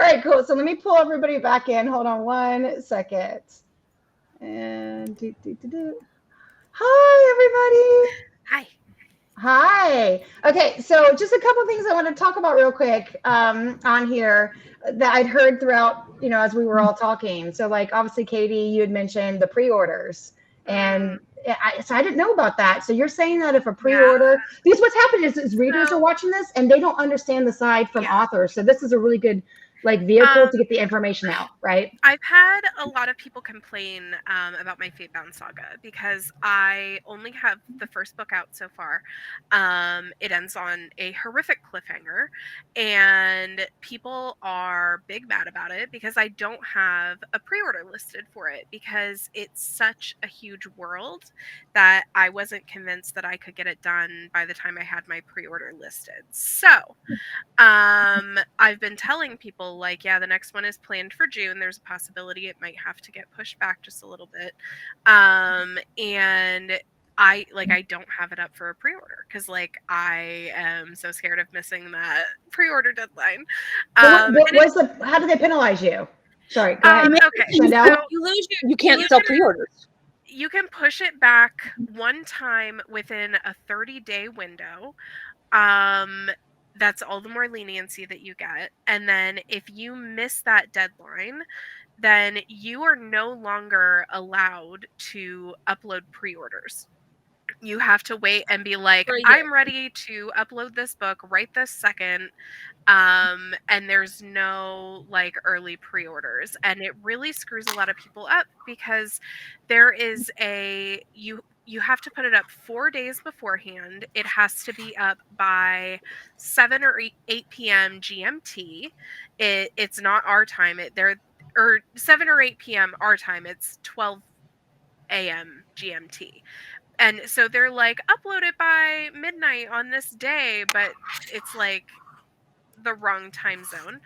right, cool. So let me pull everybody back in. Hold on 1 second. And hi, everybody. Hi. Hi. Okay, so just a couple things I want to talk about real quick on here that I'd heard throughout, as we were all talking. So, like, obviously, Katie, you had mentioned the pre-orders, and so I didn't know about that. So you're saying that if a Yeah. pre-order, because what's happened is readers So, are watching this and they don't understand the side from yeah. authors. So this is a really good vehicle to get the information out, right? I've had a lot of people complain about my Fatebound saga because I only have the first book out so far. It ends on a horrific cliffhanger, and people are big mad about it because I don't have a pre-order listed for it because it's such a huge world that I wasn't convinced that I could get it done by the time I had my pre-order listed. So, I've been telling people, like, yeah, the next one is planned for June. There's a possibility it might have to get pushed back just a little bit. And I don't have it up for a pre-order because, like, I am so scared of missing that pre-order deadline. How do they penalize you? Sorry, go ahead. Okay, Chandelle? so You can't sell pre-orders. you can push it back one time within a 30-day window. That's all the more leniency that you get. And then if you miss that deadline, then you are no longer allowed to upload pre-orders. You have to wait and be like, For a year. I'm ready to upload this book right this second. And there's no like early pre-orders, and it really screws a lot of people up because there is you have to put it up 4 days beforehand. It has to be up by 7 or 8 p.m. GMT. It's not our time. Or 7 or 8 p.m. our time. It's 12 a.m. GMT. And so they're like, upload it by midnight on this day, but it's like the wrong time zone.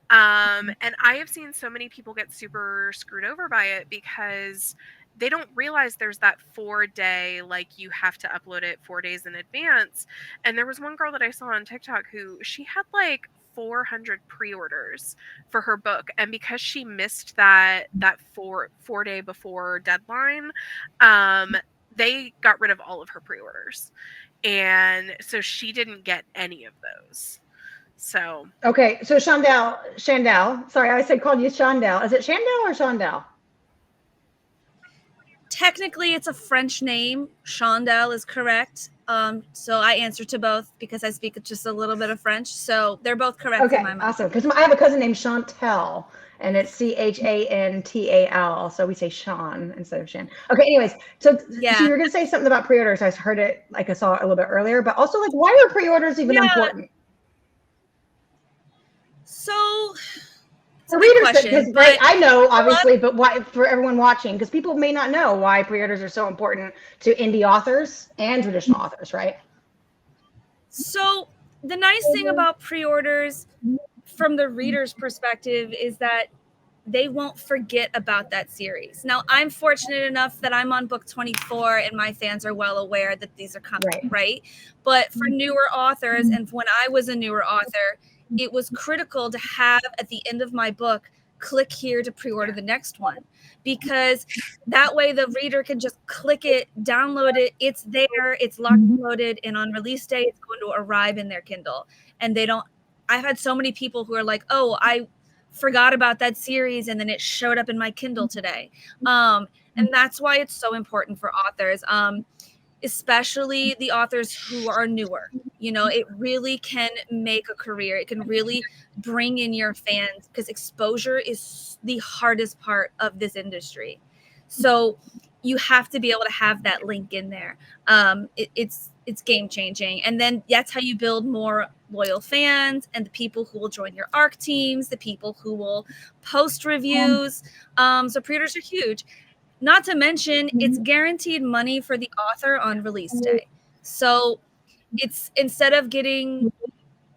And I have seen so many people get super screwed over by it because they don't realize there's that 4-day, like, you have to upload it 4 days in advance. And there was one girl that I saw on TikTok who she had like 400 pre-orders for her book, and because she missed that 4 day before deadline, they got rid of all of her pre-orders, and so she didn't get any of those. So Okay, so Chandelle. Sorry, I said called you Chandelle. Is it Chandelle or Chandelle? Technically, it's a French name. Chandelle is correct. So I answer to both because I speak just a little bit of French. So they're both correct in my mind. Awesome. Because I have a cousin named Chantel, and it's Chantal. So we say Sean instead of Shan. Okay, anyways, so you were going to say something about pre-orders. I heard it, like I saw it a little bit earlier, but also, like, why are pre-orders even important? So for readers, because I know, obviously, but why for everyone watching? Because people may not know why pre-orders are so important to indie authors and traditional authors, right? So the nice thing about pre-orders from the reader's perspective is that they won't forget about that series. Now, I'm fortunate enough that I'm on book 24 and my fans are well aware that these are coming, right? But for newer authors, and when I was a newer author, it was critical to have at the end of my book, click here to pre-order the next one, because that way the reader can just click it, download it, it's there, it's locked and loaded, and on release day, it's going to arrive in their Kindle. And I've had so many people who are like, oh, I forgot about that series and then it showed up in my Kindle today. And that's why it's so important for authors, especially the authors who are newer. It really can make a career. It can really bring in your fans because exposure is the hardest part of this industry. So you have to be able to have that link in there. It's game changing. And then that's how you build more loyal fans and the people who will join your ARC teams, the people who will post reviews. So pre-orders are huge. Not to mention, it's guaranteed money for the author on release day. So it's, instead of getting,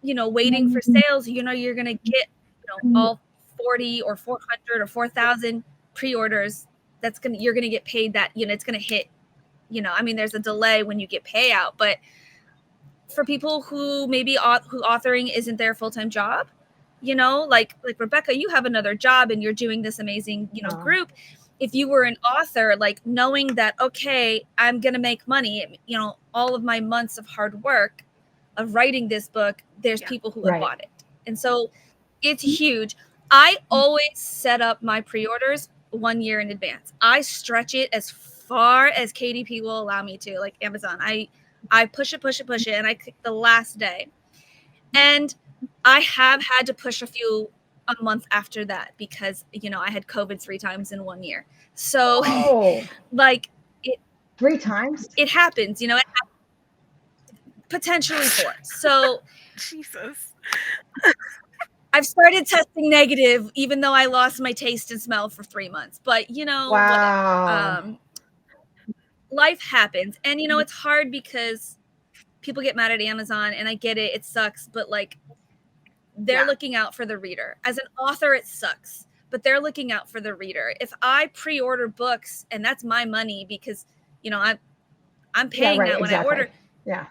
waiting for sales, you're going to get, all 40 or 400 or 4,000 pre-orders. You're going to get paid that, it's going to hit, there's a delay when you get payout, but for people who maybe who authoring isn't their full-time job, you know, like Rebecca, you have another job and you're doing this amazing, you know, group. If you were an author, like knowing that, okay, I'm going to make money, you know, all of my months of hard work of writing this book, there's people who have bought it. And so it's huge. I always set up my pre-orders 1 year in advance. I stretch it as far as KDP will allow me to, like Amazon. I push it, and I click the last day. And I have had to push a month after that because, you know, I had COVID 3 times in 1 year. So like it 3 times? It happens, you know, potentially 4. So Jesus. I've started testing negative, even though I lost my taste and smell for 3 months. But, you know, whatever. Life happens. And, you know, it's hard because people get mad at Amazon, and I get it. It sucks. But, like, they're looking out for the reader. As an author, it sucks. But they're looking out for the reader. If I pre-order books, and that's my money because, you know, I'm paying that when I order. Yeah.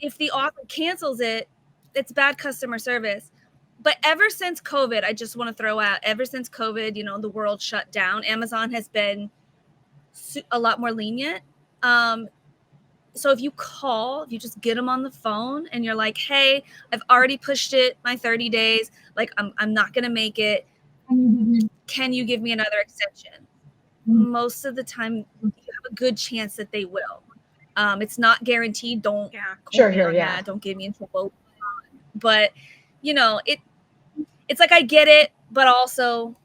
If the author cancels it, it's bad customer service. But ever since COVID, I just want to throw out, ever since COVID, you know, the world shut down, Amazon has been a lot more lenient. So if you just get them on the phone and you're like, hey, I've already pushed it my 30 days. Like, I'm not going to make it. Can you give me another extension? Most of the time, you have a good chance that they will. It's not guaranteed. Don't don't get me in trouble. But, you know, it's like I get it, but also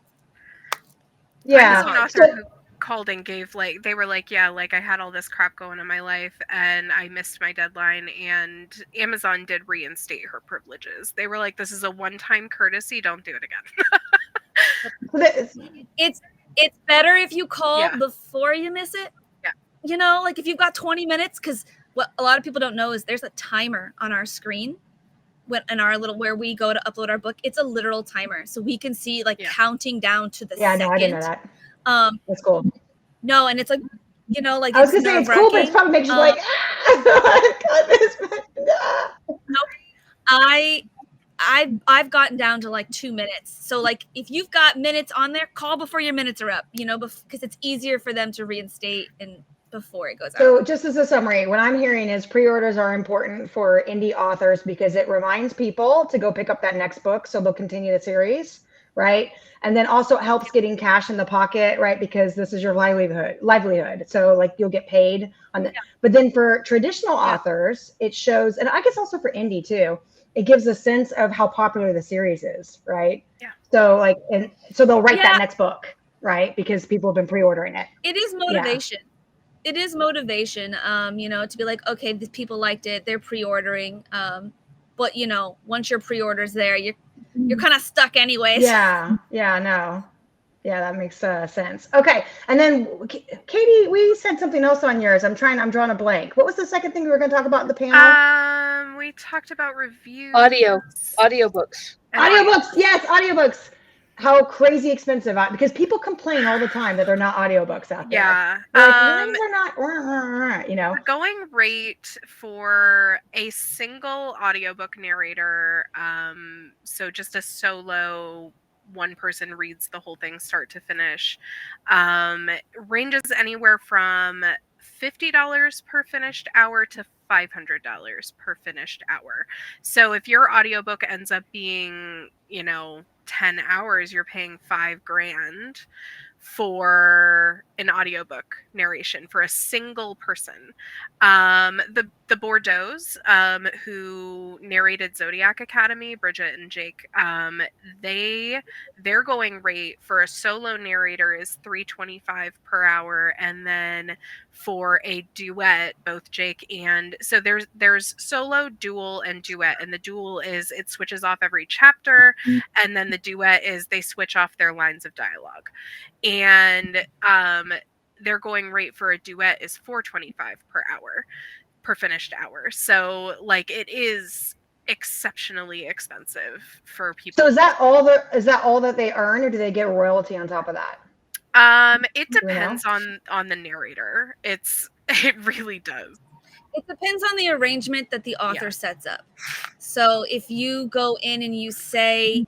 I was an author who called and gave, like, they were like, yeah, like, I had all this crap going in my life and I missed my deadline, and Amazon did reinstate her privileges. They were like, this is a one-time courtesy, don't do it again. It's better if you call before you miss it. You know, like if you've got 20 minutes, because what a lot of people don't know is there's a timer on our screen in our little, where we go to upload our book. It's a literal timer. So we can see like counting down to the second. No, I didn't know that. That's cool. No, and it's like, you know, like I was gonna say it's cool, but it's probably makes you like, Nope. I've gotten down to like 2 minutes. So like if you've got minutes on there, call before your minutes are up, you know, because it's easier for them to reinstate and before it goes out. So just as a summary, what I'm hearing is pre-orders are important for indie authors because it reminds people to go pick up that next book, so they'll continue the series, right? And then also it helps getting cash in the pocket, right? Because this is your livelihood. So like you'll get paid on the, but then for traditional authors, it shows, and I guess also for indie too, it gives a sense of how popular the series is, right? Yeah. So like, and so they'll write that next book, right? Because people have been pre-ordering it. It is motivation. It is motivation, you know, to be like, okay, these people liked it, they're pre-ordering. But you know, once your pre-order's there, you're kind of stuck anyways. Yeah, that makes sense. Okay, and then Katie, we said something else on yours. I'm drawing a blank. What was the second thing we were going to talk about in the panel? We talked about reviews. Audiobooks. Yes, audiobooks. How crazy expensive, because people complain all the time that they're not audiobooks out there. Yeah. Like, they're not, you know. The going rate for a single audiobook narrator, so just a solo one person reads the whole thing start to finish, ranges anywhere from $50 per finished hour to $500 per finished hour. So if your audiobook ends up being, you know, 10 hours, you're paying $5,000 for an audiobook narration for a single person. The Bordeaux's, who narrated Zodiac Academy, Bridget and Jake, their going rate for a solo narrator is $325 per hour, and then for a duet, both Jake and so there's solo, dual, and duet, and the dual is it switches off every chapter, and then the duet is they switch off their lines of dialogue. And their going rate for a duet is $425 per hour, per finished hour. So like it is exceptionally expensive for people. So is that all that they earn, or do they get a royalty on top of that? It depends on the narrator. It really does. It depends on the arrangement that the author sets up. So if you go in and you say,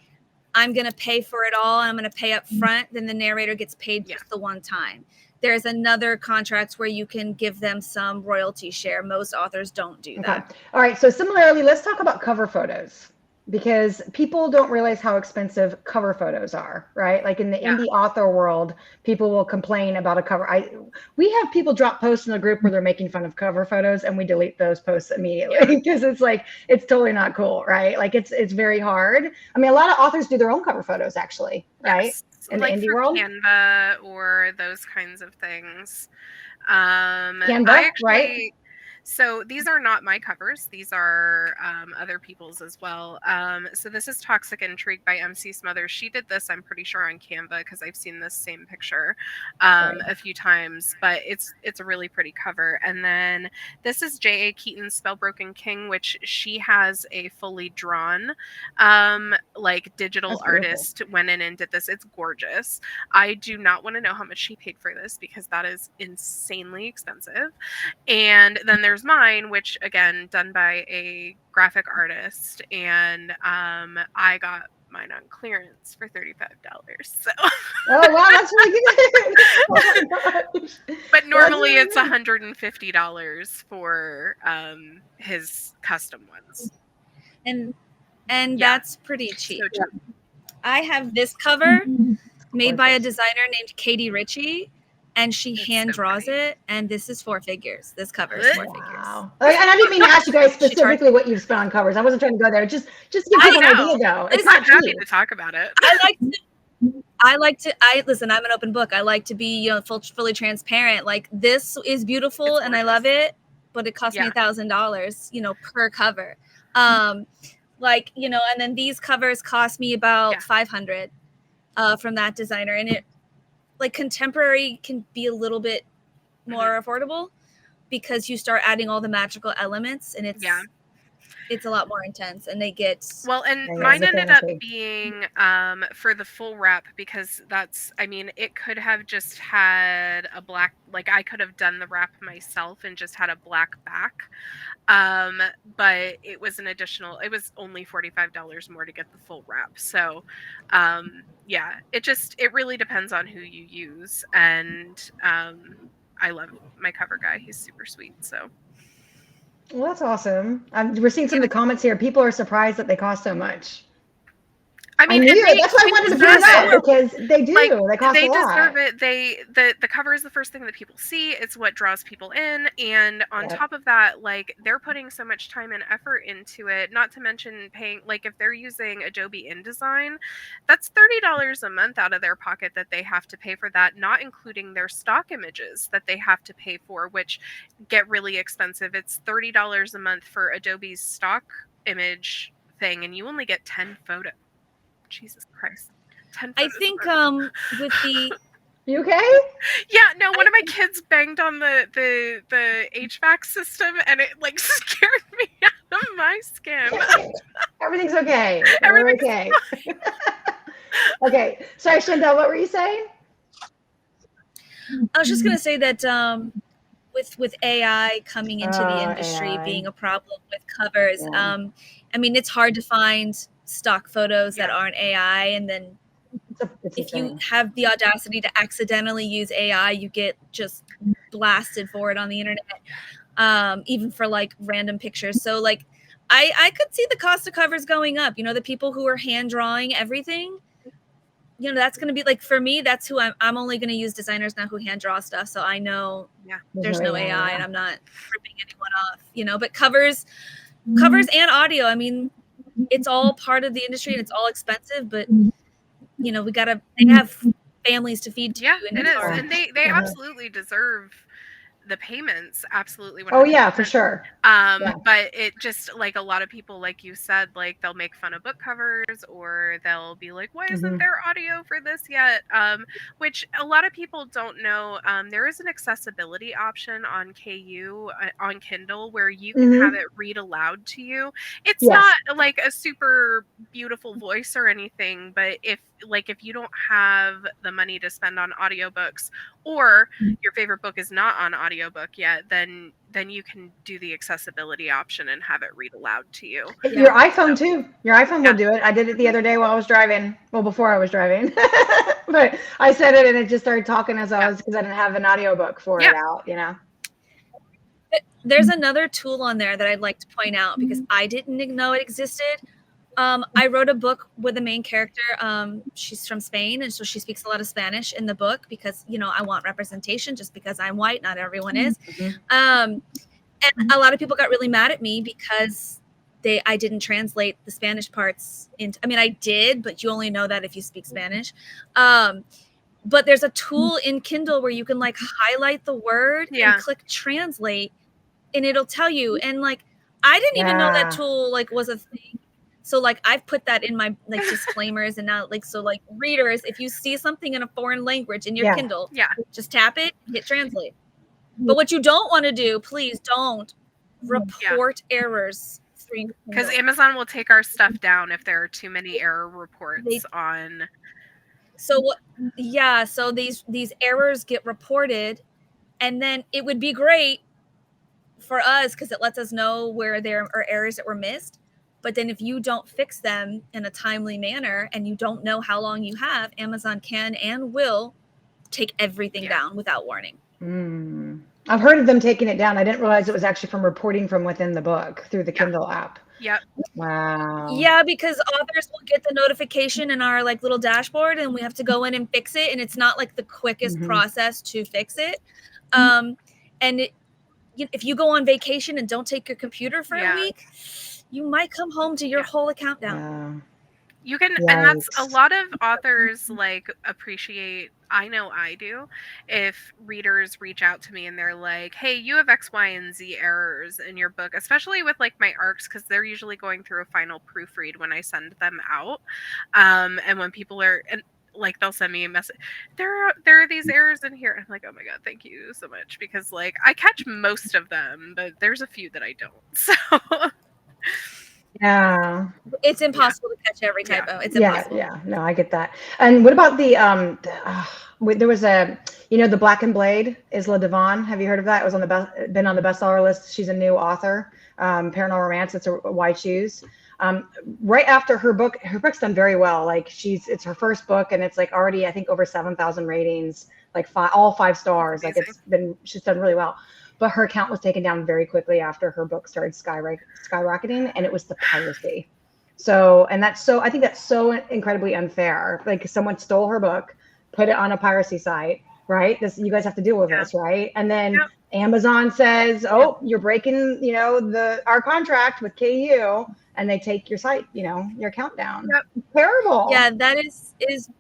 I'm going to pay for it all and I'm going to pay up front, then the narrator gets paid just the one time. There's another contract where you can give them some royalty share. Most authors don't do that. All right. So similarly, let's talk about cover photos, because people don't realize how expensive cover photos are, right? Like in the indie author world, people will complain about a cover. We have people drop posts in the group where they're making fun of cover photos, and we delete those posts immediately because it's like, it's totally not cool, right? Like it's very hard. I mean, a lot of authors do their own cover photos actually, right? In like the indie for world, Canva or those kinds of things. Canva, I actually, right? So these are not my covers. These are other people's as well. So this is Toxic Intrigue by MC Smothers. She did this, I'm pretty sure, on Canva because I've seen this same picture a few times. But it's a really pretty cover. And then this is J.A. Keaton's Spellbroken King, which she has a fully drawn like digital artist went in and did this. It's gorgeous. I do not want to know how much she paid for this because that is insanely expensive. And then there's mine, which again done by a graphic artist, and I got mine on clearance for $35. So oh wow, that's really good. Oh my gosh. But normally it's $150 for his custom ones. And that's pretty cheap. So I have this cover made by a designer named Katie Ritchie, and she hand draws it, and this is 4 figures. This cover is 4 figures. And I didn't mean to ask you guys specifically what you've spent on covers. I wasn't trying to go there. Just to give people an idea, though. It's not happy to talk about it. Listen, I'm an open book. I like to be, fully transparent. Like, this is beautiful and I love it, but it cost me $1,000, per cover. And then these covers cost me about $500 from that designer, and it, like, contemporary can be a little bit more affordable because you start adding all the magical elements, and it's a lot more intense, and they get and mine ended up being for the full wrap, because it could have just had a black, like I could have done the wrap myself and just had a black back, but it was it was only $45 more to get the full wrap. So it really depends on who you use, and I love my cover guy. He's super sweet. So well, that's awesome. We're seeing some of the comments here. People are surprised that they cost so much. I mean, that's why I wanted to bring it up, because they do. They cost a lot. They deserve it. The cover is the first thing that people see. It's what draws people in, and on top of that, like, they're putting so much time and effort into it. Not to mention paying, like, if they're using Adobe InDesign, that's $30 a month out of their pocket that they have to pay for that, not including their stock images that they have to pay for, which get really expensive. It's $30 a month for Adobe's stock image thing, and you only get 10 photos. Jesus Christ. I think with the You okay? Yeah, no, one of my kids banged on the HVAC system, and it like scared me out of my skin. Everything's okay. Everything's okay. Okay. Sorry, Chandelle, what were you saying? I was just gonna say that with AI coming into the industry being a problem with covers, it's hard to find stock photos that aren't AI, and then if you have the audacity to accidentally use AI, you get just blasted for it on the internet, even for like random pictures. So like I could see the cost of covers going up. The people who are hand drawing everything, that's going to be like, for me, that's who I'm only going to use designers now who hand draw stuff, so I know there's no AI and I'm not ripping anyone off. But covers and audio, it's all part of the industry and it's all expensive, but they have families to feed to. Yeah, it is. And they absolutely deserve the payments, absolutely. 100%. Oh yeah, for sure. But it just, like, a lot of people, like you said, like, they'll make fun of book covers, or they'll be like, why isn't there audio for this yet? Which a lot of people don't know. There is an accessibility option on KU on Kindle where you can have it read aloud to you. It's not like a super beautiful voice or anything, but if like if you don't have the money to spend on audiobooks, or your favorite book is not on audiobook yet, then you can do the accessibility option and have it read aloud to you. Your iPhone too. Your iPhone will do it. I did it the other day while I was driving. Well, before I was driving, but I said it and it just started talking as I was, because I didn't have an audiobook for it out, you know. There's another tool on there that I'd like to point out because I didn't know it existed. I wrote a book with the main character. She's from Spain, and so she speaks a lot of Spanish in the book because, you know, I want representation just because I'm white. Not everyone is. And a lot of people got really mad at me because I didn't translate the Spanish parts into, I mean, I did, but you only know that if you speak Spanish. But there's a tool in Kindle where you can like highlight the word and click translate, and it'll tell you. And like, I didn't even know that tool like was a thing. So like I've put that in my like disclaimers, and now like, so like readers, if you see something in a foreign language in your Kindle, just tap it, hit translate. But what you don't want to do, please don't report errors through, because Amazon will take our stuff down if there are too many error reports on. So what? Yeah, so these errors get reported, and then it would be great for us because it lets us know where there are errors that were missed. But then if you don't fix them in a timely manner and you don't know how long you have, Amazon can and will take everything down without warning. I've heard of them taking it down. I didn't realize it was actually from reporting from within the book through the Kindle app. Wow. Yeah, because authors will get the notification in our like little dashboard, and we have to go in and fix it. And it's not like the quickest process to fix it. And if you go on vacation and don't take your computer for a week, you might come home to your whole account down. You can, and that's a lot of authors like appreciate. I know I do. If readers reach out to me and they're like, "Hey, you have X, Y, and Z errors in your book," especially with like my ARCs, because they're usually going through a final proofread when I send them out. And when people are and like they'll send me a message, there are these errors in here. I'm like, oh my god, thank you so much, because like I catch most of them, but there's a few that I don't. So. Yeah, it's impossible to catch every typo. It's impossible. No, I get that. And what about the there was a, you know, the Black and Blade, Isla Devon. Have you heard of that? It was on the been on the bestseller list. She's a new author, paranormal romance. It's a Why Choose. Right after her book's done very well. Like it's her first book, and it's like already I think over 7,000 ratings, like all 5 stars. Amazing. Like she's done really well. But her account was taken down very quickly after her book started skyrocketing, and it was the piracy. So, and I think that's so incredibly unfair. Like someone stole her book, put it on a piracy site, right? You guys have to deal with this, right? And then Amazon says, "Oh, you're breaking, you know, our contract with KU," and they take your site, you know, your account down. Terrible. Yeah, that is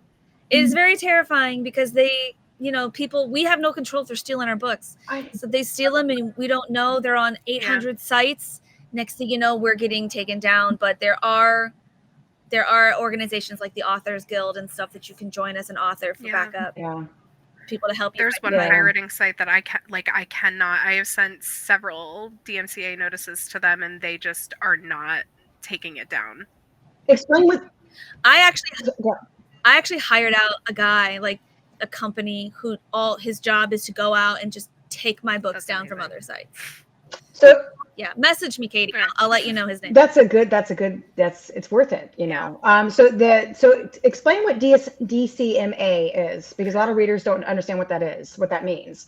very terrifying because they. You know, we have no control if they're stealing our books. So they steal them and we don't know. They're on 800 sites. Next thing you know, we're getting taken down. But there are organizations like the Authors Guild and stuff that you can join as an author for backup. People to help you. There's one pirating site that I cannot. I have sent several DMCA notices to them, and they just are not taking it down. Explain what I actually hired out a guy, like a company who all his job is to go out and just take my books down from other sites. So message me, Katie. I'll let you know his name. It's worth it, you know. So explain what DCMA is, because a lot of readers don't understand what that means.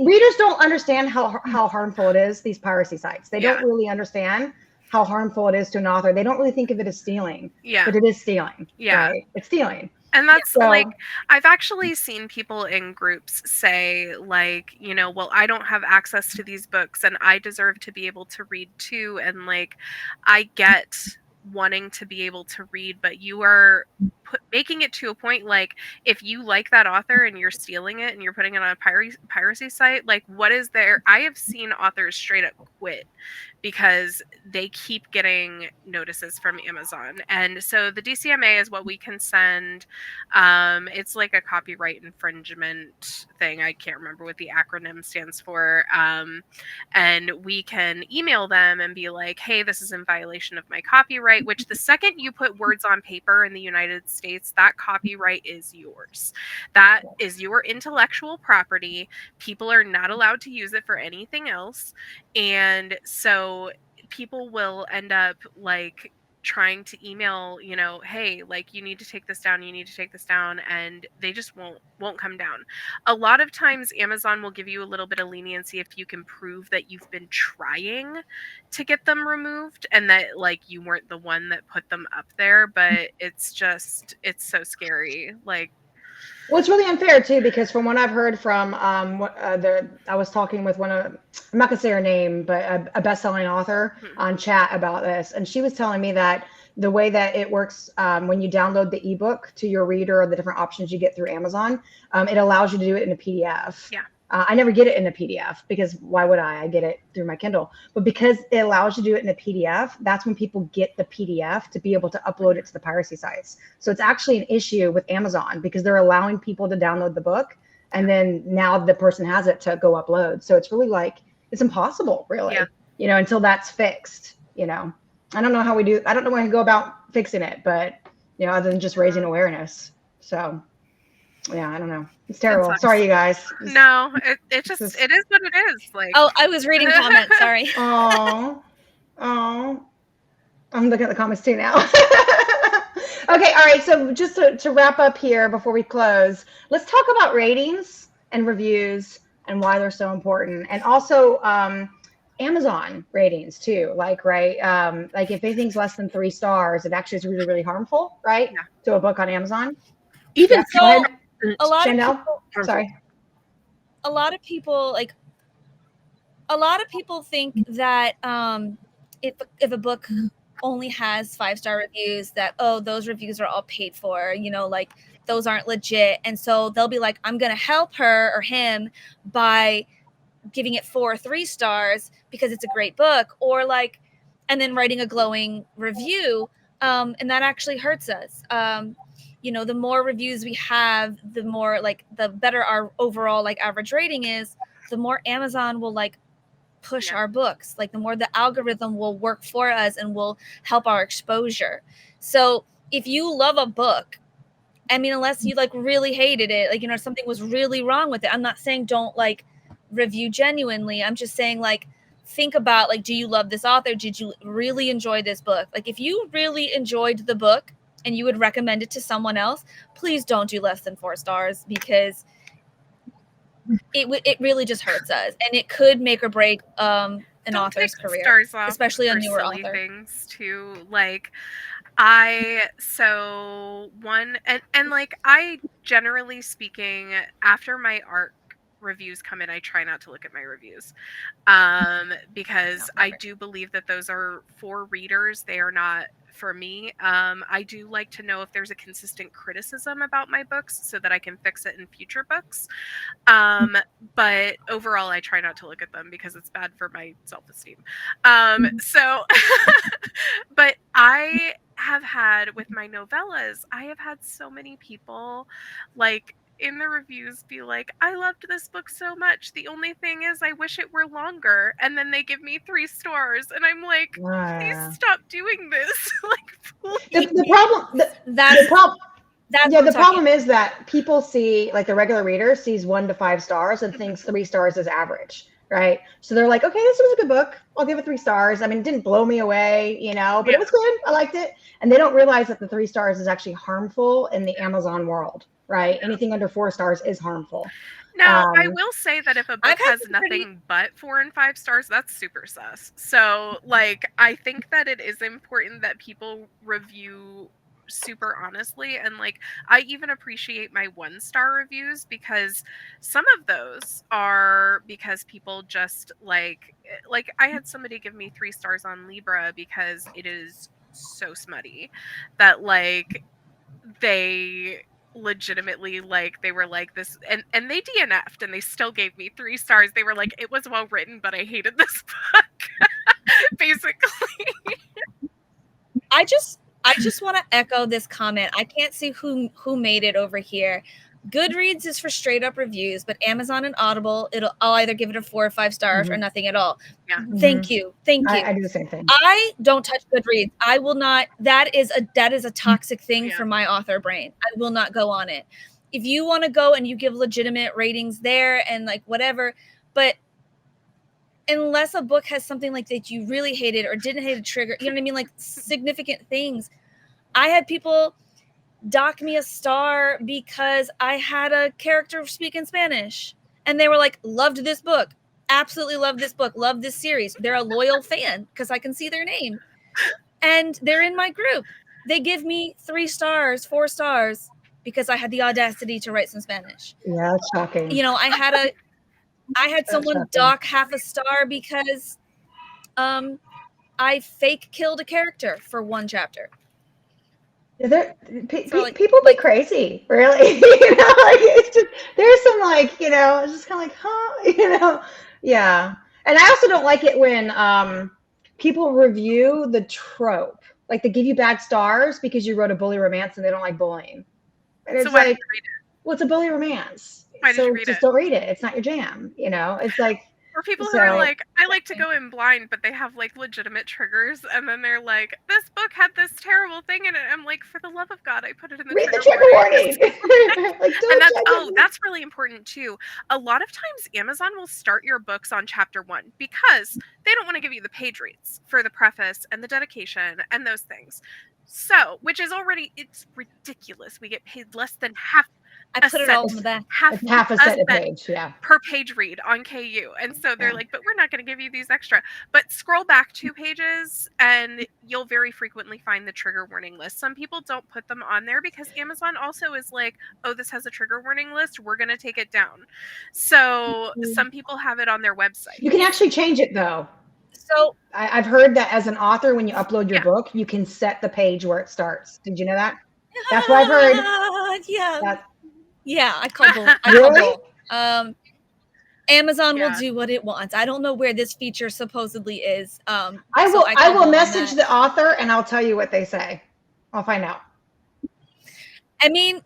Readers don't understand how harmful it is, these piracy sites. They don't really understand how harmful it is to an author. They don't really think of it as stealing. But it is stealing. Right? It's stealing. And that's like, I've actually seen people in groups say like, you know, well, I don't have access to these books and I deserve to be able to read too. And like, I get wanting to be able to read, but you are making it to a point, like if you like that author and you're stealing it and you're putting it on a piracy site, like what is there? I have seen authors straight up quit because they keep getting notices from Amazon. And so the DCMA is what we can send. It's like a copyright infringement thing. I can't remember what the acronym stands for. And we can email them and be like, hey, this is in violation of my copyright, which the second you put words on paper in the United States, states, that copyright is yours. That is your intellectual property. People are not allowed to use it for anything else. And so people will end up like trying to email, you know, hey, like you need to take this down, you need to take this down, and they just won't come down. A lot of times Amazon will give you a little bit of leniency if you can prove that you've been trying to get them removed and that like you weren't the one that put them up there, but it's so scary. Like, well, it's really unfair too, because from what I've heard from I was talking with I'm not gonna say her name, but a best-selling author on chat about this, and she was telling me that the way that it works when you download the ebook to your reader or the different options you get through Amazon, it allows you to do it in a PDF. Yeah. I never get it in a PDF because why would I? I get it through my Kindle. But because it allows you to do it in a PDF, that's when people get the PDF to be able to upload it to the piracy sites. So it's actually an issue with Amazon because they're allowing people to download the book, and then now the person has it to go upload. So it's really like, it's impossible, really, until that's fixed. I don't know how we do. I don't know how to go about fixing it, but other than just raising awareness. So yeah, I don't know. It's terrible. Sorry, you guys. No, it is what it is. Like, oh, I was reading comments. Sorry. Oh, I'm looking at the comments too now. Okay, all right. So just to wrap up here before we close, let's talk about ratings and reviews and why they're so important, and also Amazon ratings too. Like, right? Like if anything's less than 3 stars, it actually is really, really harmful, right? Yeah. To a book on Amazon. Even so, a lot Chandelle? of people, sorry. A lot of people think that if a book only has 5-star reviews, that those reviews are all paid for, like those aren't legit, and so they'll be like, I'm gonna help her or him by giving it 4 or 3 stars because it's a great book, or like, and then writing a glowing review, and that actually hurts us. The more reviews we have, the more like the better our overall like average rating is, the more Amazon will like push our books, like the more the algorithm will work for us and will help our exposure. So if you love a book, I mean, unless you like really hated it, like, something was really wrong with it. I'm not saying don't like review genuinely. I'm just saying like, think about like, do you love this author? Did you really enjoy this book? Like if you really enjoyed the book and you would recommend it to someone else, please don't do less than 4 stars, because it really just hurts us, and it could make or break an author's career, stars off especially a for newer silly author. Things too. Like like I generally speaking, after my art reviews come in, I try not to look at my reviews because I do believe that those are for readers. They are not for me. I do like to know if there's a consistent criticism about my books so that I can fix it in future books. But overall, I try not to look at them because it's bad for my self-esteem. So, but I have had with my novellas, I have had so many people like in the reviews be like, I loved this book so much. The only thing is I wish it were longer. And then they give me 3 stars. And I'm like, please stop doing this. Like, please. The problem is that people see, like the regular reader sees 1 to 5 stars and thinks 3 stars is average, right? So they're like, okay, this was a good book. I'll give it 3 stars. I mean, it didn't blow me away, but it was good. I liked it. And they don't realize that the 3 stars is actually harmful in the Amazon world, right? Anything under 4 stars is harmful. Now, I will say that if a book has nothing but 4 and 5 stars, that's super sus. So, like, I think that it is important that people review super honestly, and like I even appreciate my 1-star reviews because some of those are because people just like I had somebody give me 3 stars on Libra because it is so smutty that like they legitimately like they were like this, and they DNF'd and they still gave me 3 stars. They were like, it was well written but I hated this book. Basically. I just want to echo this comment. I can't see who made it over here, Goodreads is for straight up reviews, but Amazon and Audible, I'll either give it a 4 or 5 stars or nothing at all. Yeah. Thank you. I do the same thing. I don't touch Goodreads. I will not. That is a toxic thing for my author brain. I will not go on it. If you want to go and you give legitimate ratings there and like whatever, but unless a book has something like that you really hated or didn't hate a trigger, you know what I mean? Like significant things. I had people dock me a star because I had a character speak in Spanish. And they were like, loved this book. Absolutely love this book. Love this series. They're a loyal fan because I can see their name. And they're in my group. They give me 3 stars, 4 stars because I had the audacity to write some Spanish. Yeah, that's shocking. You know, I had someone dock half a star because I fake killed a character for 1 chapter. People be crazy, really. You know, like it's just there's some like, you know, it's just kind of like, huh, you know, yeah. And I also don't like it when people review the trope, like they give you bad stars because you wrote a bully romance and they don't like bullying. And it's So why did like, you read it? well, it's a bully romance. Why did So you read just it? don't read it. It's not your jam, you know. It's like. Or people who are like, I like to go in blind, but they have like legitimate triggers, and then they're like, this book had this terrible thing in it. I'm like, for the love of God, I put it in the read trigger the trigger warning. Like, and that's really important too. A lot of times Amazon will start your books on chapter 1 because they don't want to give you the page reads for the preface and the dedication and those things. So, which is already, it's ridiculous. We get paid less than half. I put it all in the back. Half a cent a page, yeah. Per page read on KU. And so they're like, but we're not going to give you these extra. But scroll back 2 pages and you'll very frequently find the trigger warning list. Some people don't put them on there because Amazon also is like, oh, this has a trigger warning list. We're going to take it down. So some people have it on their website. You can actually change it though. So I've heard that as an author, when you upload your book, you can set the page where it starts. Did you know that? That's what I've heard. Yeah, I call bull. Really? Amazon will do what it wants. I don't know where this feature supposedly is. I will message the author and I'll tell you what they say. I'll find out. I mean,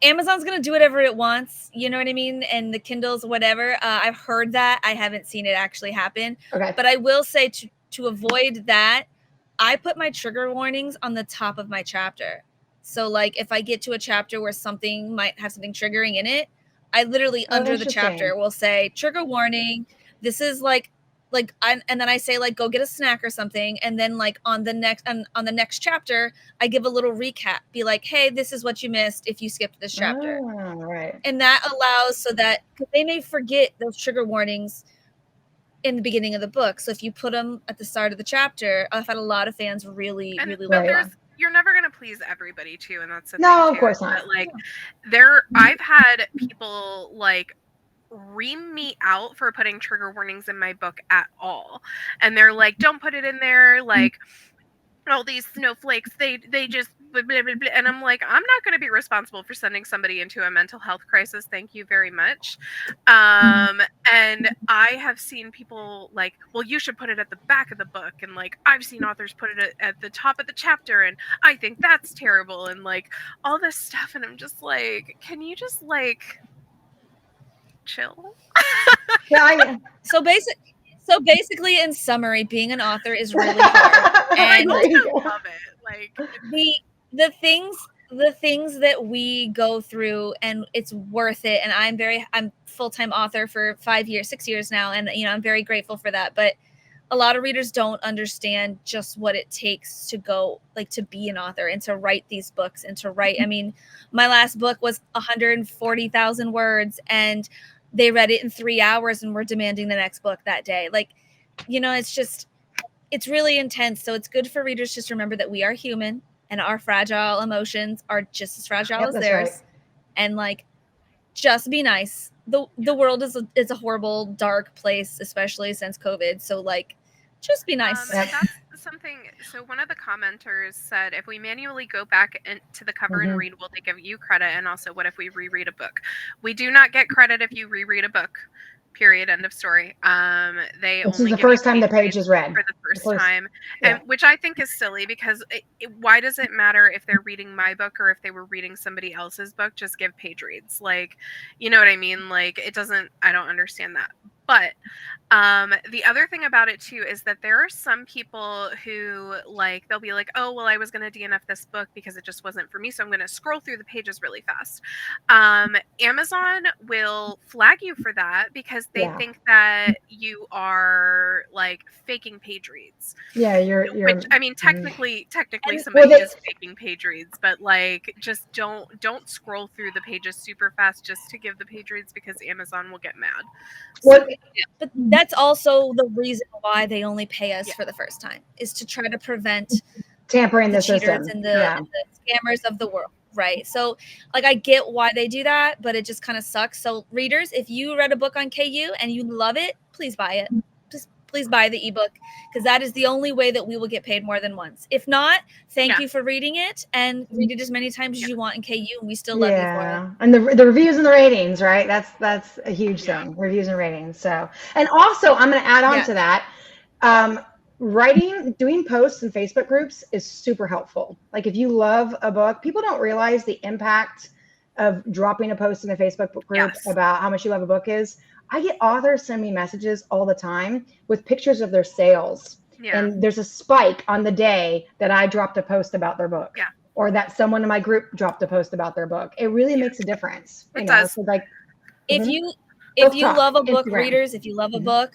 Amazon's going to do whatever it wants. You know what I mean? And the Kindles, whatever. I've heard that. I haven't seen it actually happen. Okay. But I will say to avoid that, I put my trigger warnings on the top of my chapter. So like if I get to a chapter where something might have something triggering in it, I literally under the chapter will say trigger warning. This is and then I say like go get a snack or something, and then like on the next chapter I give a little recap, be like, hey, this is what you missed if you skipped this chapter. Right. And that allows so that they may forget those trigger warnings in the beginning of the book. So if you put them at the start of the chapter, I've had a lot of fans really love them. You're never going to please everybody too, and that's the no, thing of course not. But like, I've had people like ream me out for putting trigger warnings in my book at all, and they're like, "Don't put it in there." Like, all these snowflakes, they just blah, blah, blah, blah. And I'm like, I'm not going to be responsible for sending somebody into a mental health crisis. Thank you very much. And I have seen people like, well, you should put it at the back of the book. And like, I've seen authors put it at the top of the chapter. And I think that's terrible. And like all this stuff. And I'm just like, can you just like chill? So basically, in summary, being an author is really hard. And I love it. Like the things that we go through, and it's worth it. And I'm full-time author for 6 years now, and I'm very grateful for that. But a lot of readers don't understand just what it takes to go, like, to be an author and to write these books and to write. I mean, my last book was 140,000 words, and they read it in 3 hours and were demanding the next book that day. Like, it's really intense. So it's good for readers just to remember that we are human and our fragile emotions are just as fragile as theirs. Right. And like, just be nice. The world is a horrible, dark place, especially since COVID. So like, Just be nice. That's something. So one of the commenters said, if we manually go back to the cover and read, will they give you credit? And also, what if we reread a book? We do not get credit if you reread a book. Period. End of story. They This only is the give you first time the page is read. for the first time, and which I think is silly, because why does it matter if they're reading my book or if they were reading somebody else's book? Just give page reads. Like, you know what I mean? Like, it doesn't. I don't understand that. But the other thing about it too is that there are some people who, like, they'll be like, oh, well, I was going to DNF this book because it just wasn't for me, so I'm going to scroll through the pages really fast. Amazon will flag you for that because they think that you are, like, faking page reads. Yeah, you're which, I mean, technically somebody is faking page reads, but, like, just don't scroll through the pages super fast just to give the page reads, because Amazon will get mad. Well, but that's also the reason why they only pay us for the first time, is to try to prevent tampering the cheaters system and the scammers of the world, right? So, like, I get why they do that, but it just kind of sucks. So, readers, if you read a book on KU and you love it, please buy it. Just please buy the ebook, because that is the only way that we will get paid more than once. If not, thank you for reading it, and read it as many times as you want in KU, and we still love you for it. And the reviews and the ratings, right? That's a huge thing. Reviews and ratings. So, and also I'm going to add on to that. Doing posts in Facebook groups is super helpful. Like, if you love a book, people don't realize the impact of dropping a post in a Facebook group about how much you love a book is. I get authors send me messages all the time with pictures of their sales. And there's a spike on the day that I dropped a post about their book. Or that someone in my group dropped a post about their book. It really makes a difference. It does. So, like, if you love a book, readers, if you love a book,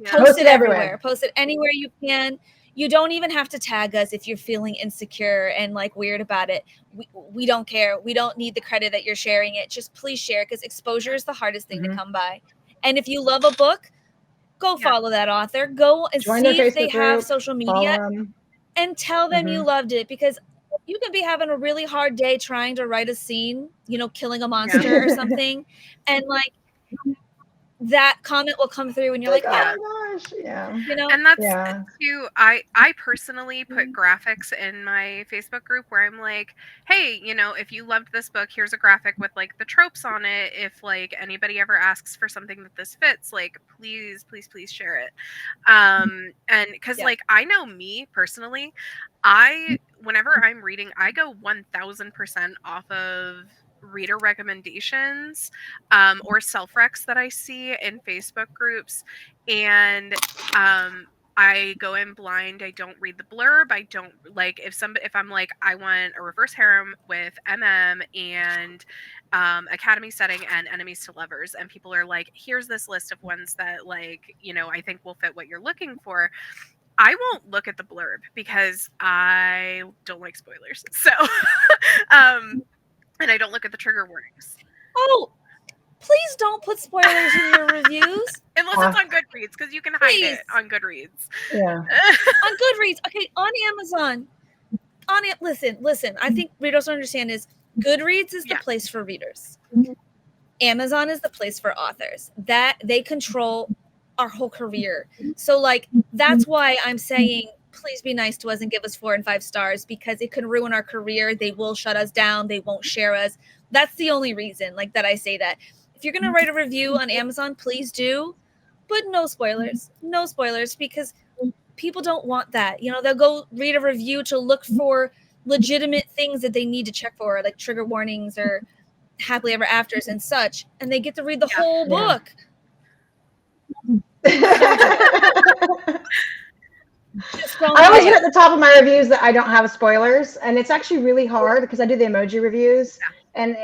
post it everywhere. Post it anywhere you can. You don't even have to tag us if you're feeling insecure and, like, weird about it. We don't care. We don't need the credit that you're sharing it. Just please share, because exposure is the hardest thing to come by. And if you love a book, go follow that author. Go and see if they have social media and tell them you loved it, because you can be having a really hard day trying to write a scene, killing a monster or something. And, like, that comment will come through and you're like, oh my gosh, And that's too, I personally put graphics in my Facebook group where I'm like, hey, if you loved this book, here's a graphic with, like, the tropes on it. If, like, anybody ever asks for something that this fits, like, please share it. And because like, I know me personally, whenever I'm reading, I go 1000% off of reader recommendations or self-recs that I see in Facebook groups, and I go in blind. I don't read the blurb. I don't, like, if I'm like, I want a reverse harem with and academy setting and enemies to lovers, and people are like, here's this list of ones that, like, I think will fit what you're looking for, I won't look at the blurb because I don't like spoilers. So and I don't look at the trigger warnings. Oh, please don't put spoilers in your reviews. Unless it's on Goodreads, because you can hide it on Goodreads. Yeah. On Goodreads. Okay, on Amazon. Listen. I think readers don't understand is Goodreads is the place for readers. Amazon is the place for authors. That they control our whole career. So, like, that's why I'm saying, please be nice to us and give us 4 and 5 stars, because it can ruin our career. They will shut us down. They won't share us. That's the only reason, like, that I say that. If you're going to write a review on Amazon, please do, but no spoilers. No spoilers, because people don't want that. They'll go read a review to look for legitimate things that they need to check for, like trigger warnings or happily ever afters and such, and they get to read the whole book. I always put at the top of my reviews that I don't have spoilers, and it's actually really hard because I do the emoji reviews, and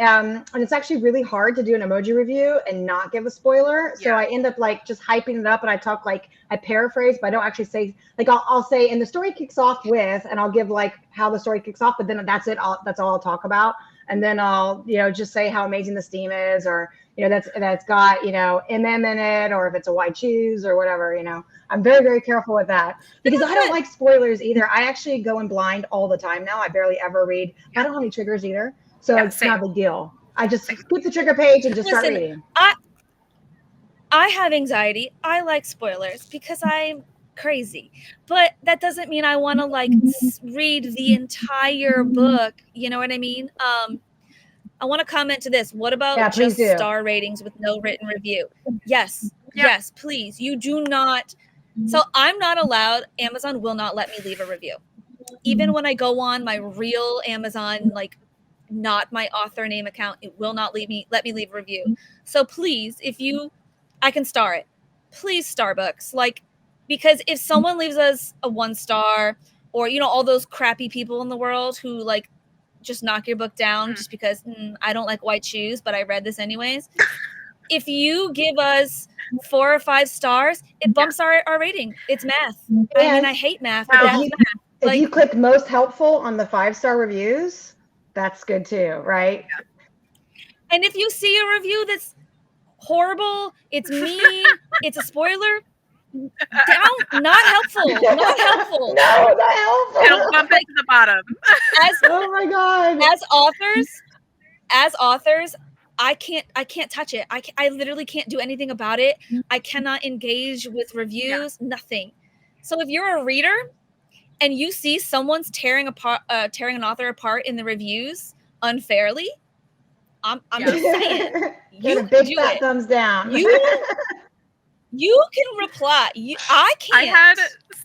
it's actually really hard to do an emoji review and not give a spoiler. So I end up, like, just hyping it up, and I talk, like, I paraphrase, but I don't actually say, like, I'll say, and the story kicks off with, and I'll give, like, how the story kicks off, but then that's it. That's all I'll talk about, and then I'll just say how amazing this theme is, or that's got MM in it, or if it's a why choose or whatever. I'm very, very careful with that, because I don't like spoilers either. I actually go in blind all the time now. I barely ever read. I don't have any triggers either, so it's not a big deal. I just skip the trigger page and just start reading. I have anxiety. I like spoilers because I'm crazy. But that doesn't mean I want to like read the entire book. You know what I mean? I want to comment to this. What about just star ratings with no written review? Yes. Yep. Yes, please. You do not. So I'm not allowed. Amazon will not let me leave a review. Even when I go on my real Amazon, like not my author name account, it will not let me leave a review. So please, I can star it. Please, Starbucks, like, because if someone leaves us a 1 star, or all those crappy people in the world who like just knock your book down just because I don't like white shoes, but I read this anyways. If you give us 4 or 5 stars, it bumps our rating. It's math. I mean, I hate math, but that's math. If you click most helpful on the 5-star reviews, that's good too, right? And if you see a review that's horrible, it's mean, it's a spoiler, not helpful. Not helpful. No, not helpful. It'll bump it to the bottom. Oh my God. As authors, I can't touch it. I literally can't do anything about it. I cannot engage with reviews, nothing. So if you're a reader and you see someone's tearing an author apart in the reviews unfairly, I'm just saying, get a big fat thumbs down. You can reply. I can't. I had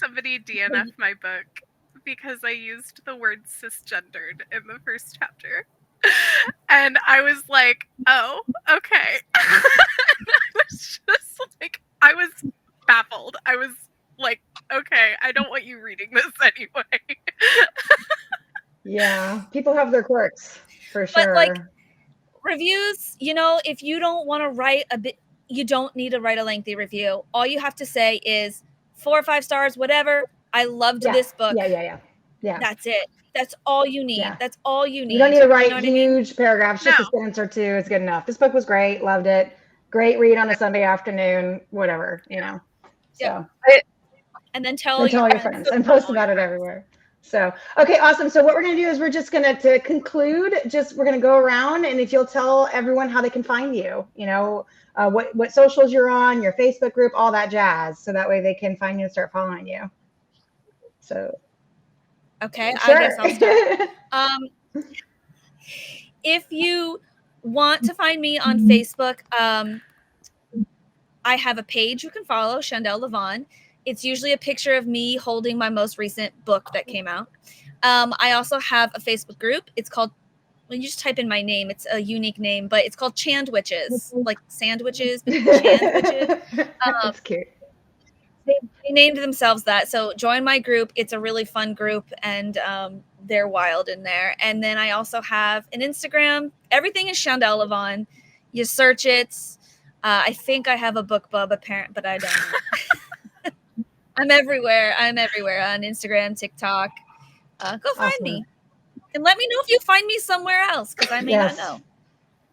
somebody DNF my book because I used the word cisgendered in the first chapter. And I was like, oh, okay. I was just like, I was baffled. I was like, okay, I don't want you reading this anyway. Yeah, people have their quirks, for sure. But like reviews, if you don't want to write you don't need to write a lengthy review. All you have to say is 4 or 5 stars, whatever. I loved this book. Yeah. That's it. That's all you need. Yeah. That's all you need. You don't need to write huge paragraphs. Just a sentence or 2 is good enough. This book was great. Loved it. Great read on a Sunday afternoon, whatever, So. And then tell your friends and post about it everywhere. So, okay, awesome. So what we're going to do is we're just going to conclude, we're going to go around, and if you'll tell everyone how they can find you, what socials you're on, your Facebook group, all that jazz. So that way they can find you and start following you. So. Okay, sure. I guess I'll start. If you want to find me on Facebook, I have a page you can follow, Chandelle LaVaun. It's usually a picture of me holding my most recent book that came out. I also have a Facebook group. It's called, when you just type in my name, it's a unique name, but it's called Chandwitches, like sandwiches, but Chandwitches. That's cute. They named themselves that. So join my group. It's a really fun group, and they're wild in there. And then I also have an Instagram. Everything is Chandelle LaVaun. You search it. I think I have a BookBub apparent, but I don't know. I'm everywhere on Instagram, TikTok. Go find me. And let me know if you find me somewhere else, because I may not know.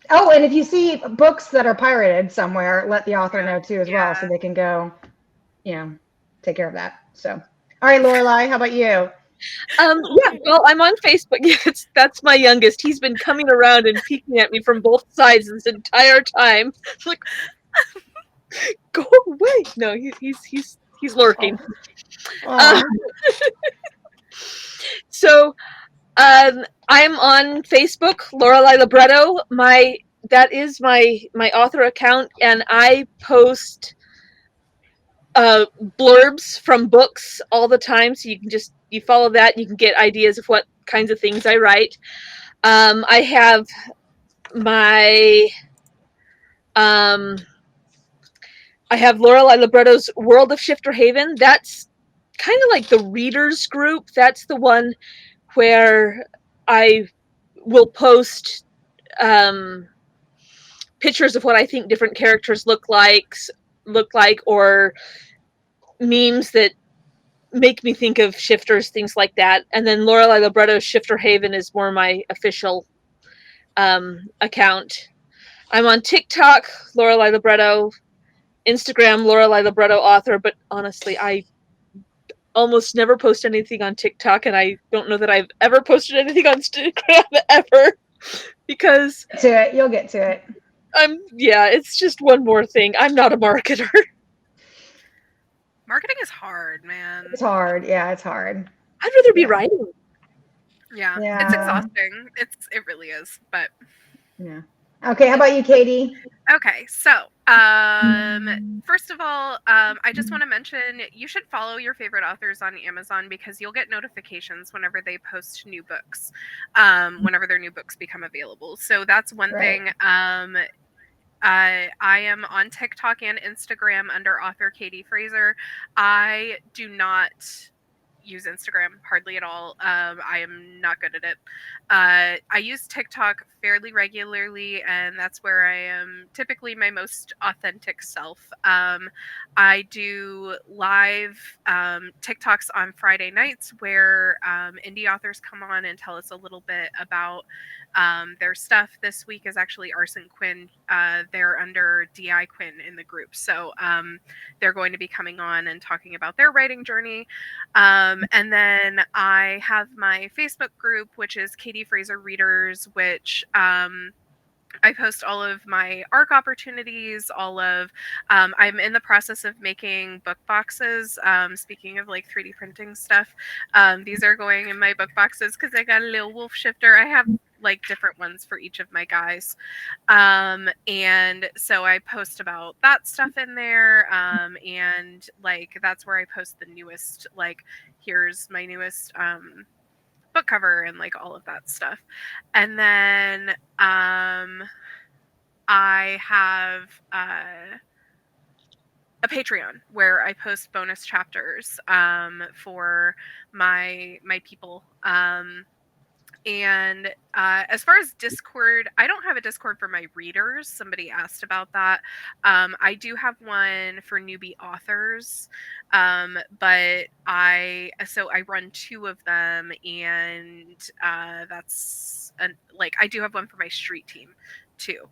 Oh, and if you see books that are pirated somewhere, let the author know too as well, so they can go, take care of that. So, all right, Lorelei, how about you? Well, I'm on Facebook. Yes, that's my youngest. He's been coming around and peeking at me from both sides this entire time. It's like, go away! No, he's lurking. So, I'm on Facebook, Lorelei Libretto. That is my author account, and I post blurbs from books all the time, so you follow that and you can get ideas of what kinds of things I write. I have I have Lorelei Libretto's World of Shifter Haven. That's kind of like the readers group. That's the one where I will post pictures of what I think different characters look like, or memes that make me think of shifters, things like that. And then Lorelei Libretto's Shifter Haven is more my official account. I'm on TikTok, Lorelei Libretto, Instagram, Lorelei Libretto author, but honestly, I almost never post anything on TikTok, and I don't know that I've ever posted anything on Instagram ever, because you'll get to it. It's just one more thing. I'm not a marketer. Marketing is hard, man. It's hard. Yeah, it's hard. I'd rather be Yeah. writing. Yeah, it's Yeah. exhausting. It really is. But Yeah. Okay, how about you, Katie? okay, so first of all, I just want to mention you should follow your favorite authors on Amazon because you'll get notifications whenever they post new books, whenever their new books become available. So that's one Right. thing. I am on TikTok and Instagram under author Katie Fraser. I do not use Instagram hardly at all. I am not good at it. I use TikTok fairly regularly, and that's where I am typically my most authentic self. I do live TikToks on Friday nights where indie authors come on and tell us a little bit about their stuff. This week is actually Arson Quinn. They're under DI Quinn in the group. So they're going to be coming on and talking about their writing journey. And then I have my Facebook group, which is Katie Fraser Readers, which I post all of my ARC opportunities, I'm in the process of making book boxes. Speaking of like 3D printing stuff, these are going in my book boxes because I got a little wolf shifter. I have like different ones for each of my guys. And so I post about that stuff in there. And like, that's where I post the newest, like, here's my newest, book cover and like all of that stuff. And then I have a Patreon where I post bonus chapters for my people. And as far as Discord, I don't have a Discord for my readers. Somebody asked about that. I do have one for newbie authors, but I run two of them, and I do have one for my street team too.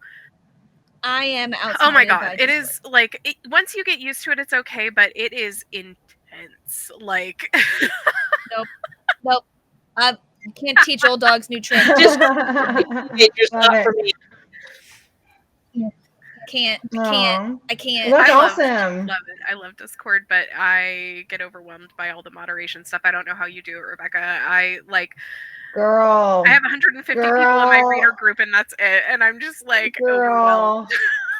I am outside. Oh my god, it is like once you get used to it, it's okay, but it is intense. Like, nope. You can't teach old dogs new tricks. Just it's not for me. I can't. That's I awesome. Love it. I love Discord, but I get overwhelmed by all the moderation stuff. I don't know how you do it, Rebecca. Girl. I have 150 people in my reader group, and that's it. And I'm just like, overwhelmed.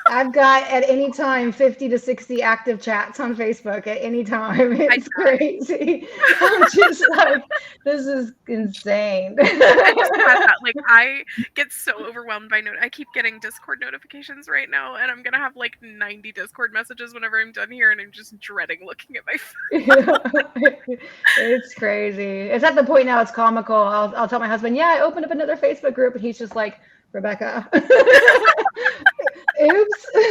I've got at any time 50 to 60 active chats on Facebook at any time. It's crazy. I'm just like, this is insane. I get so overwhelmed by I keep getting Discord notifications right now, and I'm gonna have like 90 Discord messages whenever I'm done here, and I'm just dreading looking at my phone. It's crazy. It's at the point now it's comical. I'll tell my husband, yeah, I opened up another Facebook group, and he's just like, Rebecca. Oops. We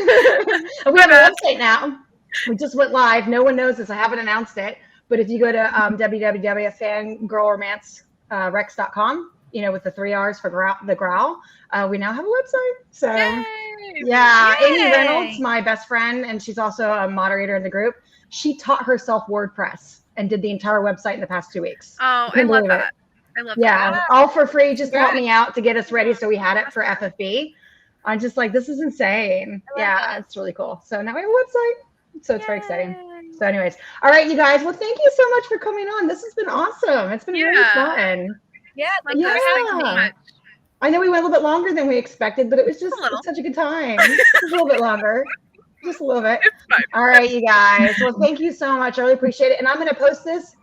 have a website now. We just went live. No one knows this. I haven't announced it. But if you go to www.FanGrrrl.rex.com, with the 3 R's for the growl, we now have a website. So, yeah. Yay. Amy Reynolds, my best friend, and she's also a moderator in the group. She taught herself WordPress and did the entire website in the past 2 weeks. Oh, I love that. I love that. Yeah, all for free, just to help me out to get us ready. So we had it for FFB. I'm just like, this is insane. Yeah, it's really cool. So now we have a website. So it's very exciting. So anyways, all right, you guys. Well, thank you so much for coming on. This has been awesome. It's been really fun. Yeah. Thank you so much. I know we went a little bit longer than we expected, but it was just such a good time. Just a little bit longer. Just a little bit. It's fine. All right, you guys. Well, thank you so much. I really appreciate it. And I'm going to post this.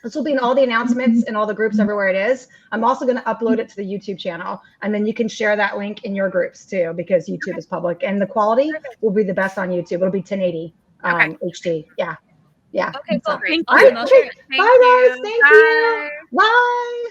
This will be in all the announcements and all the groups everywhere it is. I'm also going to upload it to the YouTube channel, and then you can share that link in your groups too, because YouTube is public, and the quality will be the best on YouTube. It'll be 1080 HD. Yeah. Okay, cool. All right, okay. Bye, guys. Thank you. Bye.